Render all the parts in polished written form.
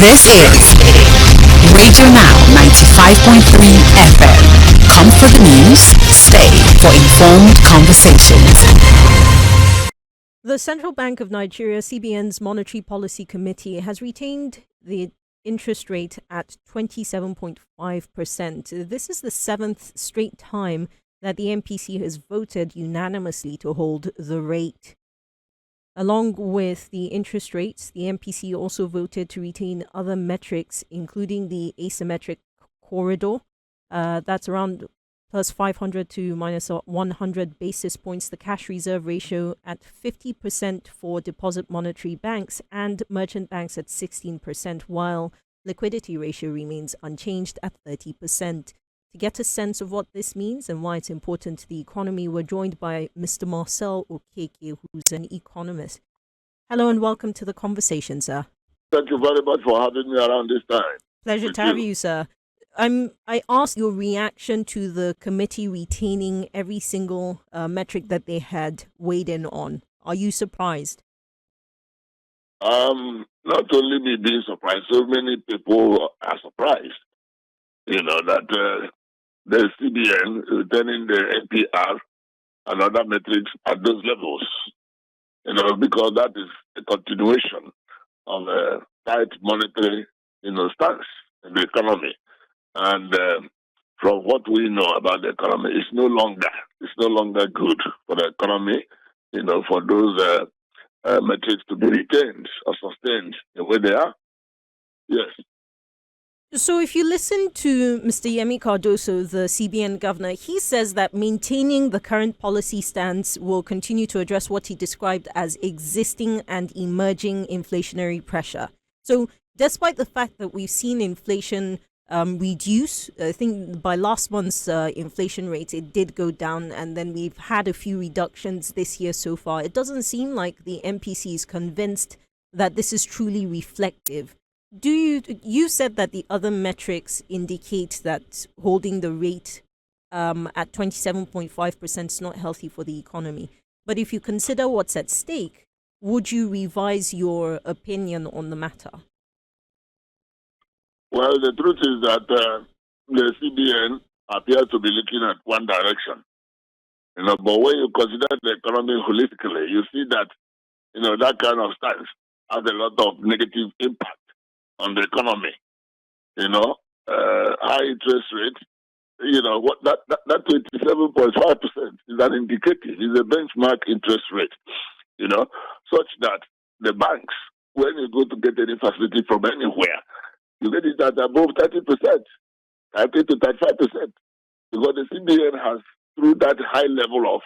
This is Radio Now 95.3 FM. Come for the news, stay for informed conversations. The Central Bank of Nigeria, CBN's Monetary Policy Committee, has retained the interest rate at 27.5%. This is the seventh straight time that the MPC has voted unanimously to hold the rate. Along with the interest rates, the MPC also voted to retain other metrics, including the asymmetric corridor. That's around plus 500 to minus 100 basis points. The cash reserve ratio at 50% for deposit monetary banks and merchant banks at 16%, while liquidity ratio remains unchanged at 30%. To get a sense of what this means and why it's important to the economy, we're joined by Mr. Marcel Okeke, who's an economist. Hello and welcome to the conversation, sir. Thank you very much for having me around this time. Pleasure to have you, sir. I asked your reaction to the committee retaining every single metric that they had weighed in on. Are you surprised? Not only me being surprised, so many people are surprised. That the CBN returning the NPR and other metrics at those levels. Because that is a continuation of a tight monetary, stance in the economy. And from what we know about the economy, it's no longer good for the economy, for those metrics to be retained or sustained the way they are. Yes. So if you listen to Mr. Yemi Cardoso, the CBN governor, he says that maintaining the current policy stance will continue to address what he described as existing and emerging inflationary pressure. So despite the fact that we've seen inflation reduce, I think by last month's inflation rate, it did go down, and then we've had a few reductions this year so far. It doesn't seem like the MPC is convinced that this is truly reflective. You said that the other metrics indicate that holding the rate at 27.5% is not healthy for the economy. But if you consider what's at stake, would you revise your opinion on the matter? Well, the truth is that the CBN appears to be looking at one direction. But when you consider the economy holistically, you see that, that kind of stance has a lot of negative impact on the economy. High interest rate, what that 27.5% is an indicative, is a benchmark interest rate, such that the banks, when you go to get any facility from anywhere, you get it at above 30%, 30 to 35%, because the CBN has, through that high level of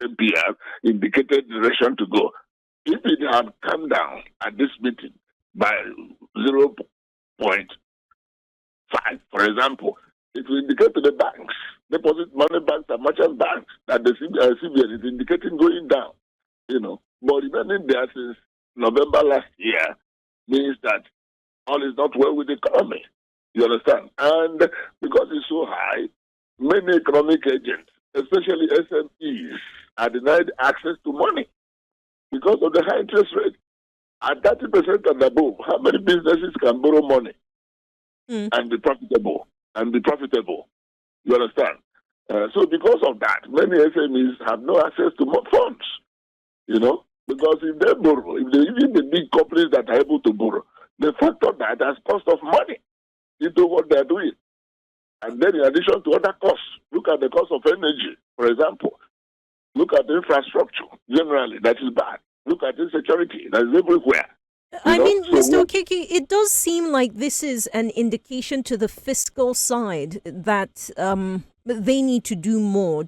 NPR, indicated the direction to go. If it had come down at this meeting by 0.5, for example, it will indicate to the banks, deposit money banks and merchant banks, that the CBN is indicating going down. But remaining there since November last year means that all is not well with the economy. You understand? And because it's so high, many economic agents, especially SMEs, are denied access to money because of the high interest rate. At 30% and above, how many businesses can borrow money and be profitable? You understand? So because of that, many SMEs have no access to more funds. Because if they borrow, even the big companies that are able to borrow, they factor that as cost of money into what they're doing. And then in addition to other costs, look at the cost of energy, for example. Look at the infrastructure, generally, that is bad. Look at insecurity, that is everywhere. Mr. Okeke, it does seem like this is an indication to the fiscal side that they need to do more.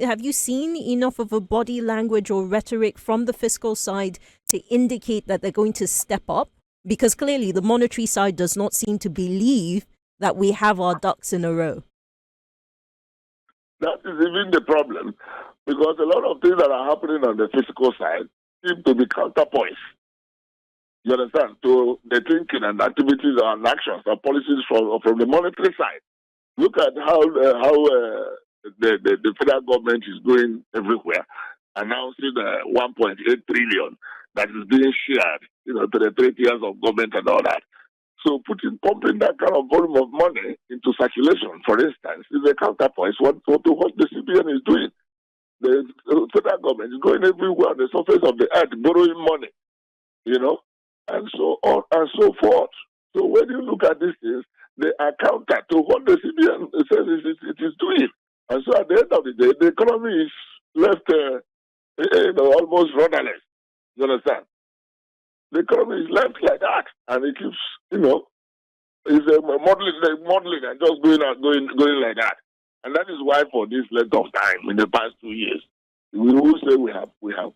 Have you seen enough of a body language or rhetoric from the fiscal side to indicate that they're going to step up? Because clearly the monetary side does not seem to believe that we have our ducks in a row. That is even the problem, because a lot of things that are happening on the fiscal side seem to be counterpoints. You understand? To the thinking and activities and actions and policies from the monetary side. Look at how the federal government is going everywhere, announcing 1.8 trillion that is being shared, to the 3 years of government and all that. So pumping that kind of volume of money into circulation, for instance, is a counterpoint to what the CBN is doing. The federal government is going everywhere on the surface of the earth, borrowing money, and so on and so forth. So when you look at these things, they are counter to what the CBN says it is doing. And so at the end of the day, the economy is left almost rudderless. You understand? The economy is left like that, and it keeps, it's modeling and just going like that. And that is why for this length of time in the past 2 years, we will say we have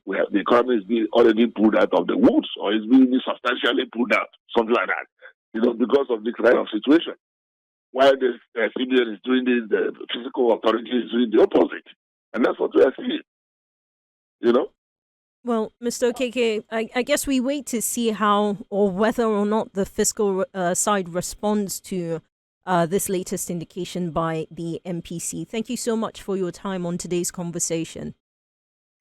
the economy is being already pulled out of the woods, or is being substantially pulled out, something like that, because of this kind of situation. While the CBN is doing this, the physical authority is doing the opposite. And that's what we are seeing, Well, Mr. Okeke, I guess we wait to see how or whether or not the fiscal side responds to this latest indication by the MPC. Thank you so much for your time on today's conversation.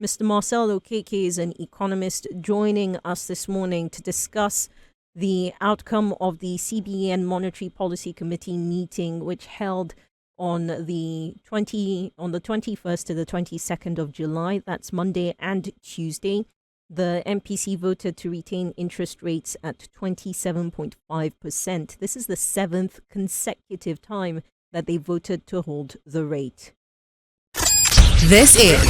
Mr. Marcel Okeke is an economist joining us this morning to discuss the outcome of the CBN Monetary Policy Committee meeting, which held on the 21st to the 22nd of July. That's Monday and Tuesday. The MPC voted to retain interest rates at 27.5%. This is the 7th consecutive time that they voted to hold the rate. This is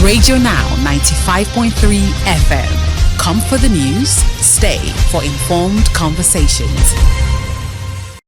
Radio Now 95.3 FM. Come for the news, stay for informed conversations.